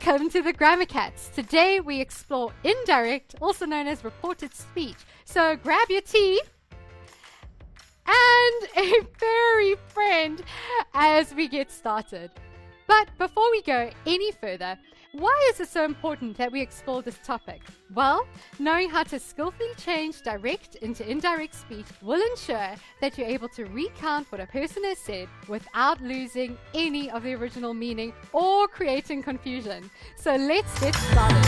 Welcome to the Grammar Cats. Today we explore indirect, also known as reported speech. So grab your tea and a furry friend as we get started. But before we go any further, why is it so important that we explore this topic? Well, knowing how to skillfully change direct into indirect speech will ensure that you're able to recount what a person has said without losing any of the original meaning or creating confusion. So let's get started.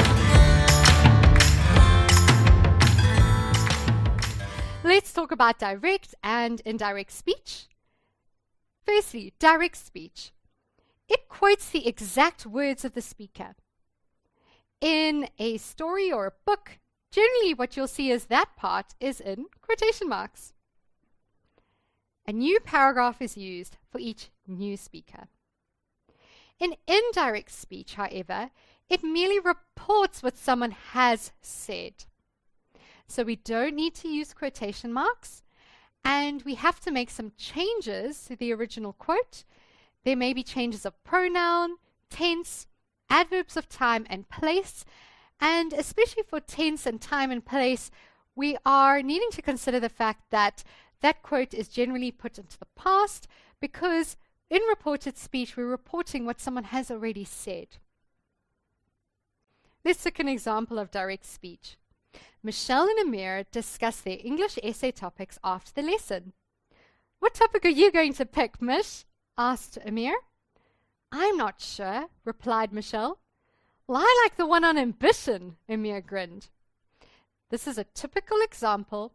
Let's talk about direct and indirect speech. Firstly, direct speech. It quotes the exact words of the speaker. In a story or a book, generally what you'll see is that part is in quotation marks. A new paragraph is used for each new speaker. In indirect speech, however, it merely reports what someone has said. So we don't need to use quotation marks, and we have to make some changes to the original quote. There may be changes of pronoun, tense, adverbs of time and place, and especially for tense and time and place, we are needing to consider the fact that that quote is generally put into the past because in reported speech, we're reporting what someone has already said. Let's take an example of direct speech. Michelle and Amir discuss their English essay topics after the lesson. "What topic are you going to pick, Mish?" asked Amir. "I'm not sure," replied Michelle. "Well, I like the one on ambition," Amir grinned. This is a typical example.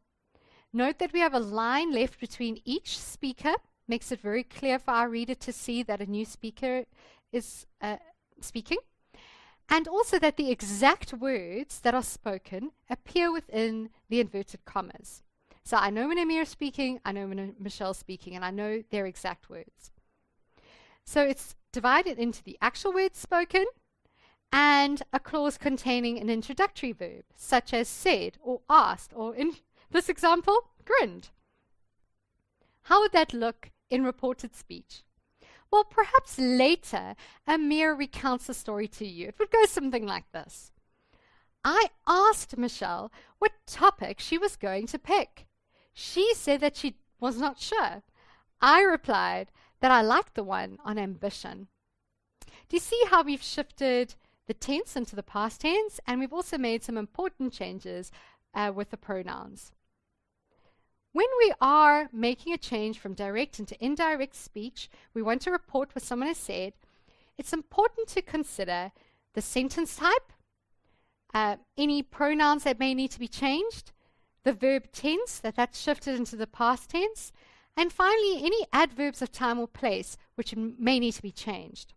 Note that we have a line left between each speaker. Makes it very clear for our reader to see that a new speaker is speaking. And also that the exact words that are spoken appear within the inverted commas. So I know when Amir is speaking, I know when Michelle's speaking, and I know their exact words. So it's divided into the actual words spoken and a clause containing an introductory verb, such as said or asked, or in this example, grinned. How would that look in reported speech? Well, perhaps later Amir recounts the story to you. It would go something like this. "I asked Michelle what topic she was going to pick. She said that she was not sure. I replied that I liked the one on ambition." Do you see how we've shifted the tense into the past tense, and we've also made some important changes with the pronouns? When we are making a change from direct into indirect speech, we want to report what someone has said. It's important to consider the sentence type, any pronouns that may need to be changed, the verb tense, that's shifted into the past tense, and finally, any adverbs of time or place which may need to be changed.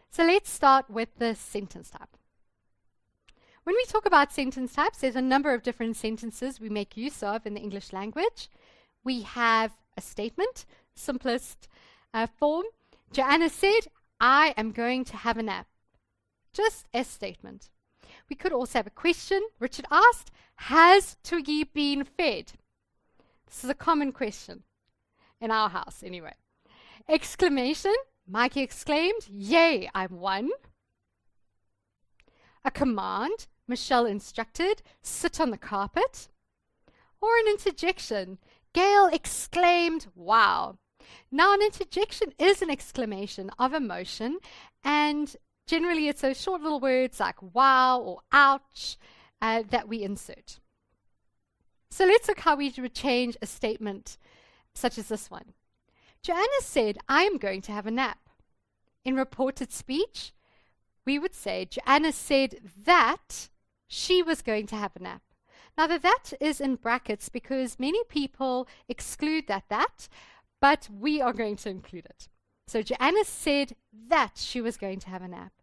So let's start with the sentence type. When we talk about sentence types, there's a number of different sentences we make use of in the English language. We have a statement, simplest form. Joanna said, "I am going to have a nap." Just a statement. We could also have a question. Richard asked, "Has Twiggy been fed?" This is a common question. In our house, anyway. Exclamation. Mikey exclaimed, "Yay, I'm one." A command. Michelle instructed, "Sit on the carpet." Or an interjection. Gail exclaimed, "Wow." Now, an interjection is an exclamation of emotion, and generally it's those short little words like wow or ouch that we insert. So let's look how we would change a statement such as this one. Joanna said, "I am going to have a nap." In reported speech, we would say Joanna said that she was going to have a nap. Now that is in brackets because many people exclude that, but we are going to include it. So Joanna said that she was going to have a nap.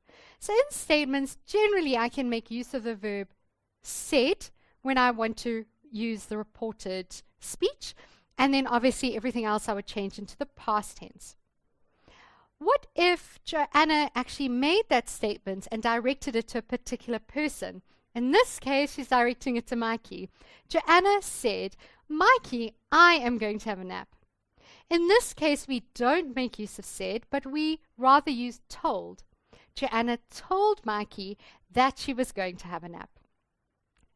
So in statements, generally I can make use of the verb said when I want to use the reported speech. And then obviously everything else I would change into the past tense. What if Joanna actually made that statement and directed it to a particular person? In this case, she's directing it to Mikey. Joanna said, "Mikey, I am going to have a nap." In this case, we don't make use of said, but we rather use told. Joanna told Mikey that she was going to have a nap.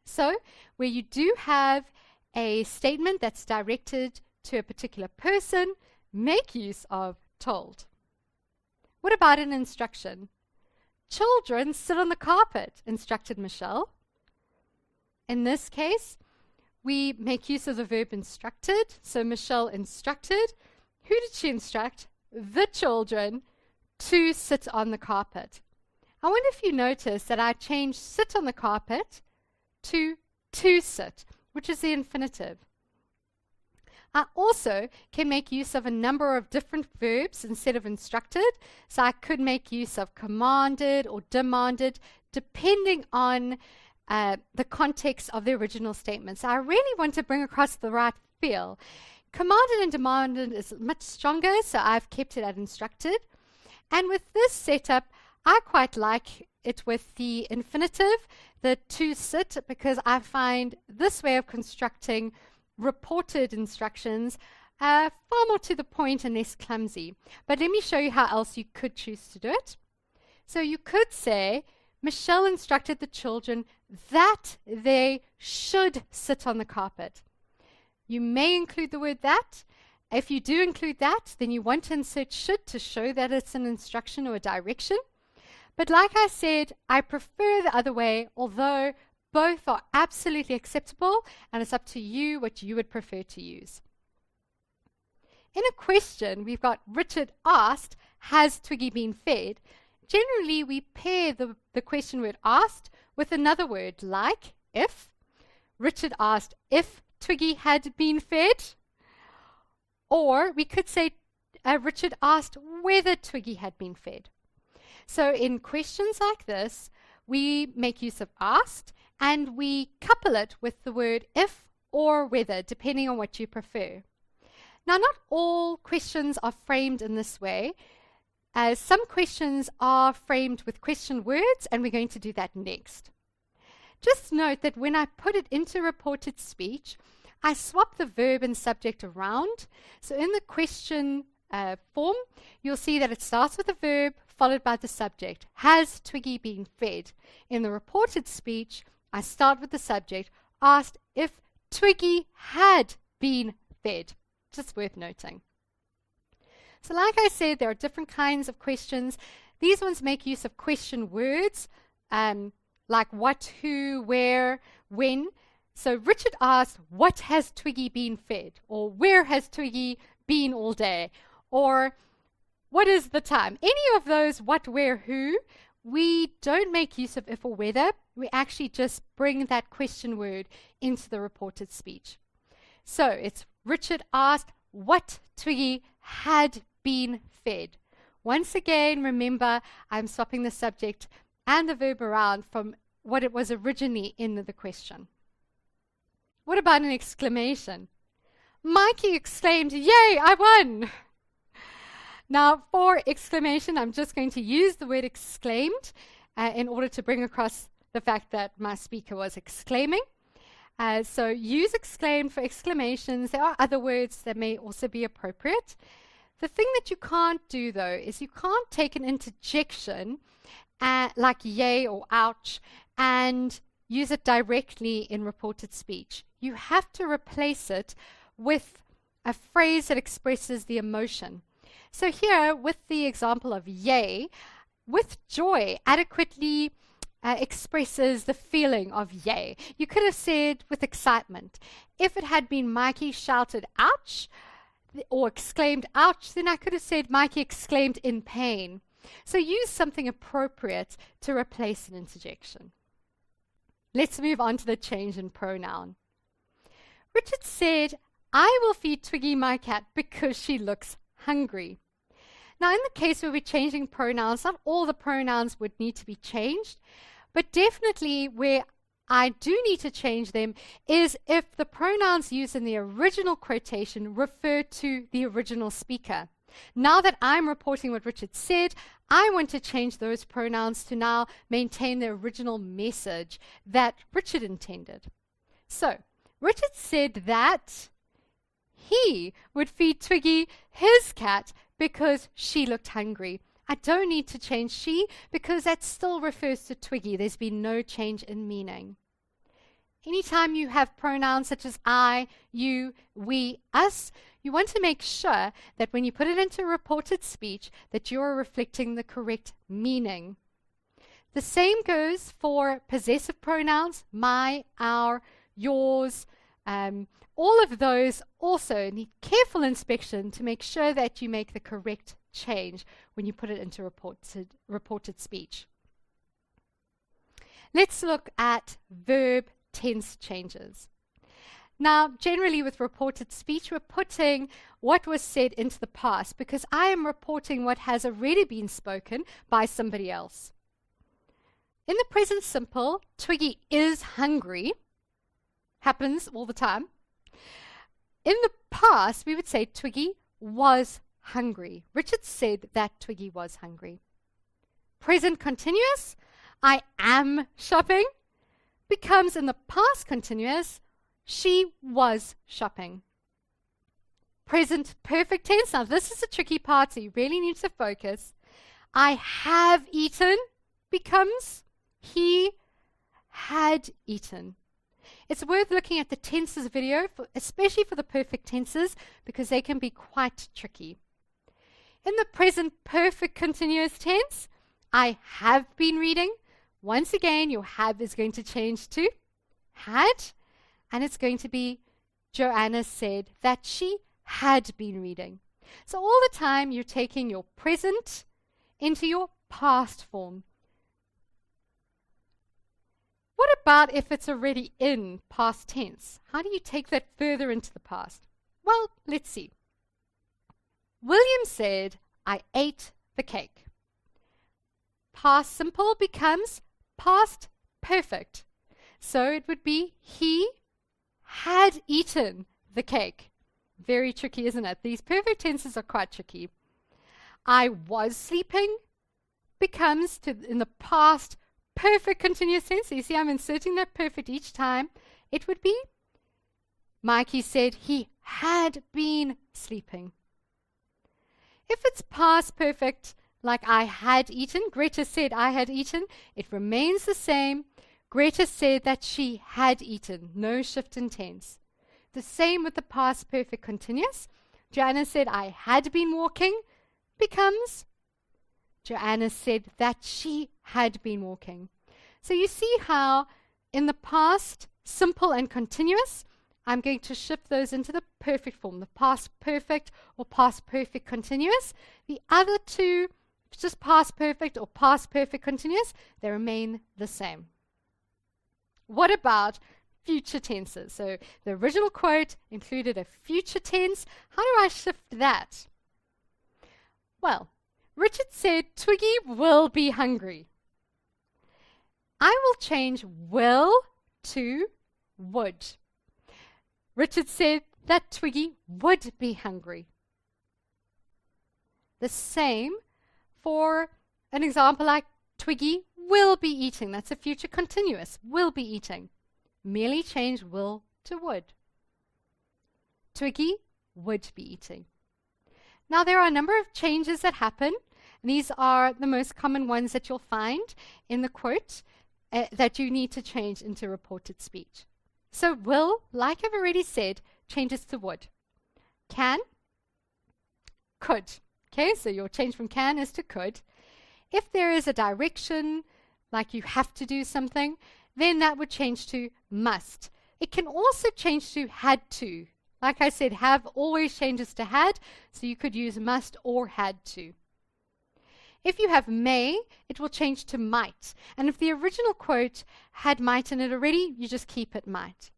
So, where you do have a statement that's directed to a particular person, make use of told. What about an instruction? Children sit on the carpet, instructed Michelle. In this case, we make use of the verb instructed. So Michelle instructed. Who did she instruct? The children to sit on the carpet. I wonder if you notice that I changed sit on the carpet to sit, which is the infinitive. I also can make use of a number of different verbs instead of instructed. So I could make use of commanded or demanded, depending on the context of the original statement. So I really want to bring across the right feel. Commanded and demanded is much stronger, so I've kept it at instructed. And with this setup, I quite like it with the infinitive, the to sit, because I find this way of constructing reported instructions far more to the point and less clumsy. But let me show you how else you could choose to do it. So you could say, Michelle instructed the children that they should sit on the carpet. You may include the word that. If you do include that, then you want to insert should to show that it's an instruction or a direction. But like I said, I prefer the other way, although both are absolutely acceptable, and it's up to you what you would prefer to use. In a question, we've got Richard asked, has Twiggy been fed? Generally, we pair the question word asked with another word like if. Richard asked if Twiggy had been fed. Or we could say Richard asked whether Twiggy had been fed. So in questions like this, we make use of asked, and we couple it with the word if or whether, depending on what you prefer. Now, not all questions are framed in this way. Some questions are framed with question words, and we're going to do that next. Just note that when I put it into reported speech, I swap the verb and subject around. So in the question form, you'll see that it starts with the verb followed by the subject. Has Twiggy been fed? In the reported speech, I start with the subject, asked if Twiggy had been fed. Just worth noting. So like I said, there are different kinds of questions. These ones make use of question words, like what, who, where, when. So Richard asked, what has Twiggy been fed? Or where has Twiggy been all day? Or what is the time? Any of those what, where, who, we don't make use of if or whether. We actually just bring that question word into the reported speech. So it's Richard asked what Twiggy had been fed. Once again, remember, I'm swapping the subject and the verb around from what it was originally in the question. What about an exclamation? Mikey exclaimed, "Yay, I won!" Now, for exclamation, I'm just going to use the word exclaimed in order to bring across the fact that my speaker was exclaiming. So use exclaimed for exclamations. There are other words that may also be appropriate. The thing that you can't do, though, is you can't take an interjection like yay or ouch and use it directly in reported speech. You have to replace it with a phrase that expresses the emotion. So here, with the example of yay, with joy adequately expresses the feeling of yay. You could have said with excitement. If it had been Mikey shouted ouch or exclaimed ouch, then I could have said Mikey exclaimed in pain. So use something appropriate to replace an interjection. Let's move on to the change in pronoun. Richard said, I will feed Twiggy my cat because she looks hungry. Now, in the case where we're changing pronouns, not all the pronouns would need to be changed, but definitely where I do need to change them is if the pronouns used in the original quotation refer to the original speaker. Now that I'm reporting what Richard said, I want to change those pronouns to now maintain the original message that Richard intended. So, Richard said that he would feed Twiggy his cat because she looked hungry. I don't need to change she because that still refers to Twiggy. There's been no change in meaning. Anytime you have pronouns such as I, you, we, us, you want to make sure that when you put it into reported speech that you're reflecting the correct meaning. The same goes for possessive pronouns, my, our, yours. All of those also need careful inspection to make sure that you make the correct change when you put it into reported speech. Let's look at verb tense changes. Now, generally with reported speech, we're putting what was said into the past because I am reporting what has already been spoken by somebody else. In the present simple, Twiggy is hungry. Happens all the time. In the past, we would say Twiggy was hungry. Richard said that Twiggy was hungry. Present continuous, I am shopping, becomes in the past continuous, she was shopping. Present perfect tense, now this is a tricky part, so you really need to focus. I have eaten becomes he had eaten. It's worth looking at the tenses video, especially for the perfect tenses, because they can be quite tricky. In the present perfect continuous tense, I have been reading. Once again, your have is going to change to had, and it's going to be Joanna said that she had been reading. So all the time, you're taking your present into your past form. What about if it's already in past tense? How do you take that further into the past? Well, let's see. William said, I ate the cake. Past simple becomes past perfect. So it would be he had eaten the cake. Very tricky, isn't it? These perfect tenses are quite tricky. I was sleeping becomes in the past perfect continuous tense. So you see I'm inserting that perfect each time. It would be Mikey said he had been sleeping. If it's past perfect, like I had eaten, Greta said I had eaten, it remains the same. Greta said that she had eaten, no shift in tense. The same with the past perfect continuous. Joanna said I had been walking becomes Joanna said that she had been walking. So you see how in the past simple and continuous, I'm going to shift those into the perfect form, the past perfect or past perfect continuous. The other two, just past perfect or past perfect continuous, they remain the same. What about future tenses? So the original quote included a future tense. How do I shift that? Well, Richard said Twiggy will be hungry. I will change will to would. Richard said that Twiggy would be hungry. The same for an example like Twiggy will be eating. That's a future continuous. Will be eating. Merely change will to would. Twiggy would be eating. Now there are a number of changes that happen. These are the most common ones that you'll find in the quote that you need to change into reported speech. So will, like I've already said, changes to would. Can, could. Okay, so your change from can is to could. If there is a direction, like you have to do something, then that would change to must. It can also change to had to. Like I said, have always changes to had, so you could use must or had to. If you have may, it will change to might. And if the original quote had might in it already, you just keep it might.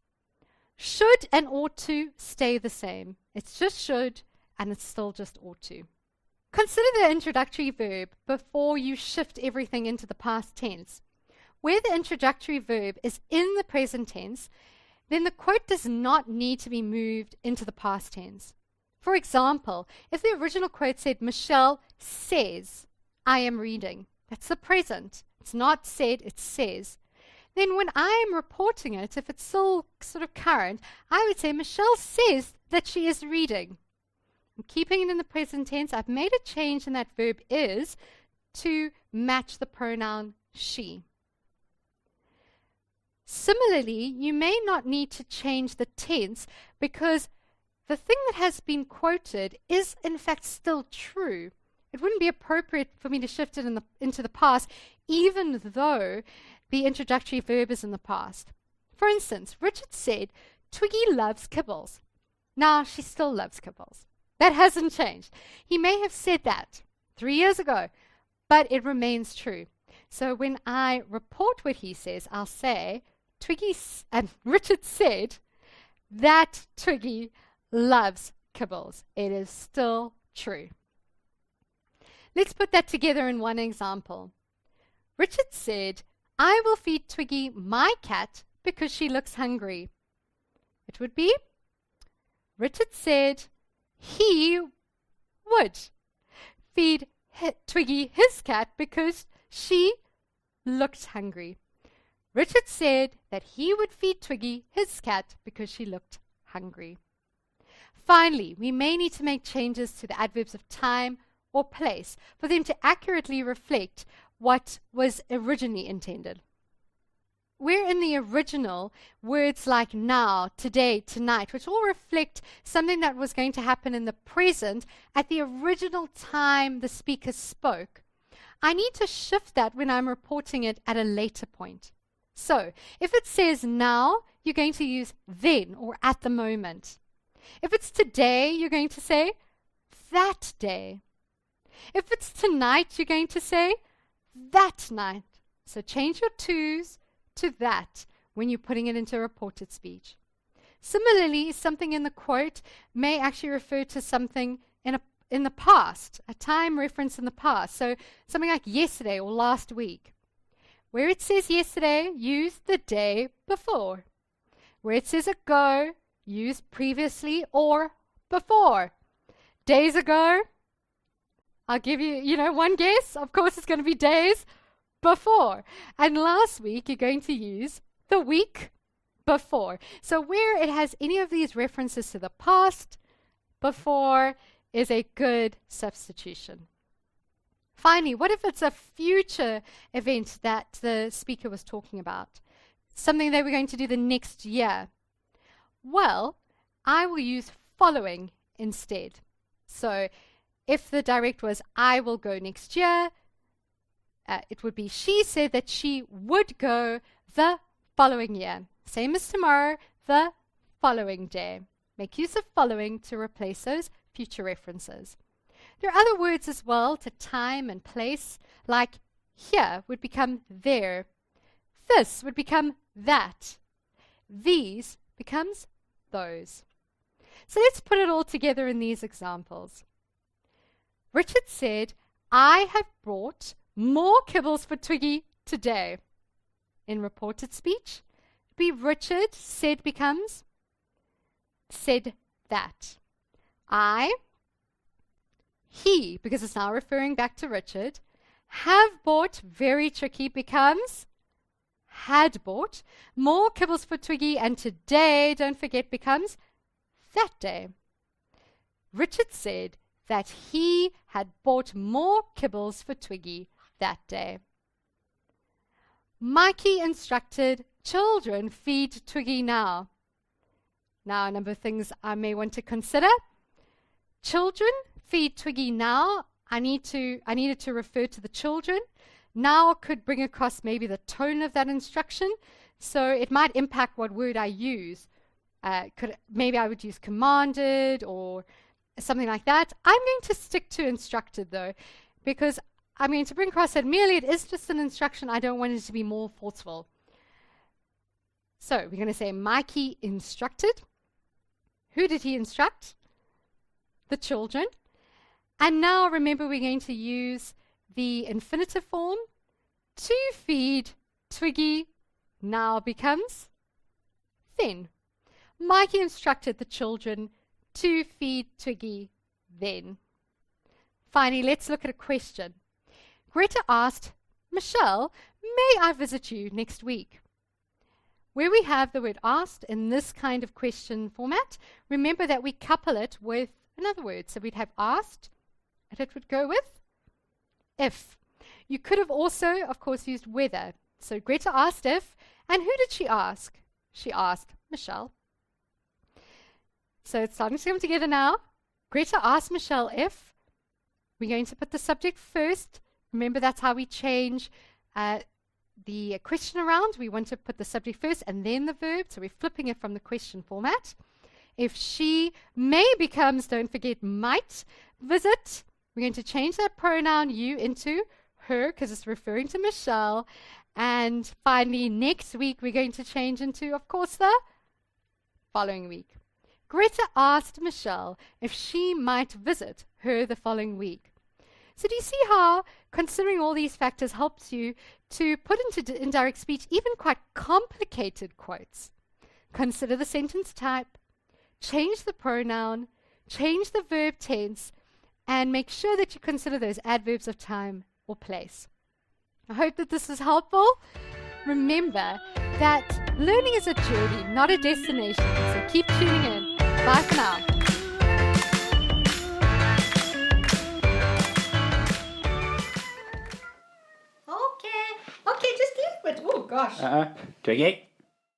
Should and ought to stay the same. It's just should, and it's still just ought to. Consider the introductory verb before you shift everything into the past tense. Where the introductory verb is in the present tense, then the quote does not need to be moved into the past tense. For example, if the original quote said, Michelle says, I am reading. That's the present. It's not said, it says. Then when I am reporting it, if it's still sort of current, I would say Michelle says that she is reading. I'm keeping it in the present tense. I've made a change in that verb is to match the pronoun she. Similarly, you may not need to change the tense because the thing that has been quoted is in fact still true. It wouldn't be appropriate for me to shift it into the past, even though the introductory verb is in the past. For instance, Richard said, Twiggy loves kibbles. Now she still loves kibbles. That hasn't changed. He may have said that 3 years ago, but it remains true. So when I report what he says, I'll say, Richard said that Twiggy loves kibbles. It is still true. Let's put that together in one example. Richard said, I will feed Twiggy my cat because she looks hungry. It would be, Richard said he would feed Twiggy his cat because she looked hungry. Richard said that he would feed Twiggy his cat because she looked hungry. Finally, we may need to make changes to the adverbs of time or place for them to accurately reflect what was originally intended. Where in the original, words like now, today, tonight, which all reflect something that was going to happen in the present at the original time the speaker spoke, I need to shift that when I'm reporting it at a later point. So, if it says now, you're going to use then or at the moment. If it's today, you're going to say that day. If it's tonight, you're going to say that night. So change your to's to that when you're putting it into reported speech. Similarly, something in the quote may actually refer to something in the past, a time reference in the past. So something like yesterday or last week. Where it says yesterday, use the day before. Where it says ago, use previously or before. Days ago, I'll give you, one guess. Of course, it's going to be days before. And last week, you're going to use the week before. So where it has any of these references to the past, before is a good substitution. Finally, what if it's a future event that the speaker was talking about? Something they were going to do the next year. Well, I will use following instead. So if the direct was, I will go next year, it would be, she said that she would go the following year. Same as tomorrow, the following day. Make use of following to replace those future references. There are other words as well to time and place, like here would become there. This would become that. These becomes those. So let's put it all together in these examples. Richard said, I have brought more kibbles for Twiggy today. In reported speech, be Richard said becomes said that. I, he, because it's now referring back to Richard, have bought, very tricky, becomes had bought more kibbles for Twiggy, and today, don't forget, becomes that day. Richard said that he had bought more kibbles for Twiggy that day. Mikey instructed children feed Twiggy now. Now, a number of things I may want to consider. Children feed Twiggy now. I needed to refer to the children. Now could bring across maybe the tone of that instruction, so it might impact what word I use. Maybe I would use commanded or something like that. I'm going to stick to instructed though, because I'm going to bring across that merely it is just an instruction. I don't want it to be more forceful. So we're going to say Mikey instructed. Who did he instruct? The children. And now remember, we're going to use the infinitive form. To feed Twiggy now becomes then. Mikey instructed the children to feed Twiggy then. Finally, let's look at a question. Greta asked, Michelle, may I visit you next week? Where we have the word asked in this kind of question format, remember that we couple it with another word. So we'd have asked, and it would go with if. You could have also, of course, used whether. So Greta asked if, and who did she ask? She asked Michelle. So it's starting to come together now. Greta asked Michelle if. We're going to put the subject first. Remember, that's how we change the question around. We want to put the subject first and then the verb. So we're flipping it from the question format. If she may becomes, don't forget, might visit, we're going to change that pronoun you into her because it's referring to Michelle. And finally, next week, we're going to change into, of course, the following week. Greta asked Michelle if she might visit her the following week. So do you see how considering all these factors helps you to put into indirect speech even quite complicated quotes? Consider the sentence type, change the pronoun, change the verb tense, and make sure that you consider those adverbs of time or place. I hope that this is helpful. Remember that learning is a journey, not a destination, so keep tuning in. Bye for now. Okay, just a little bit. Oh gosh. Twiggy.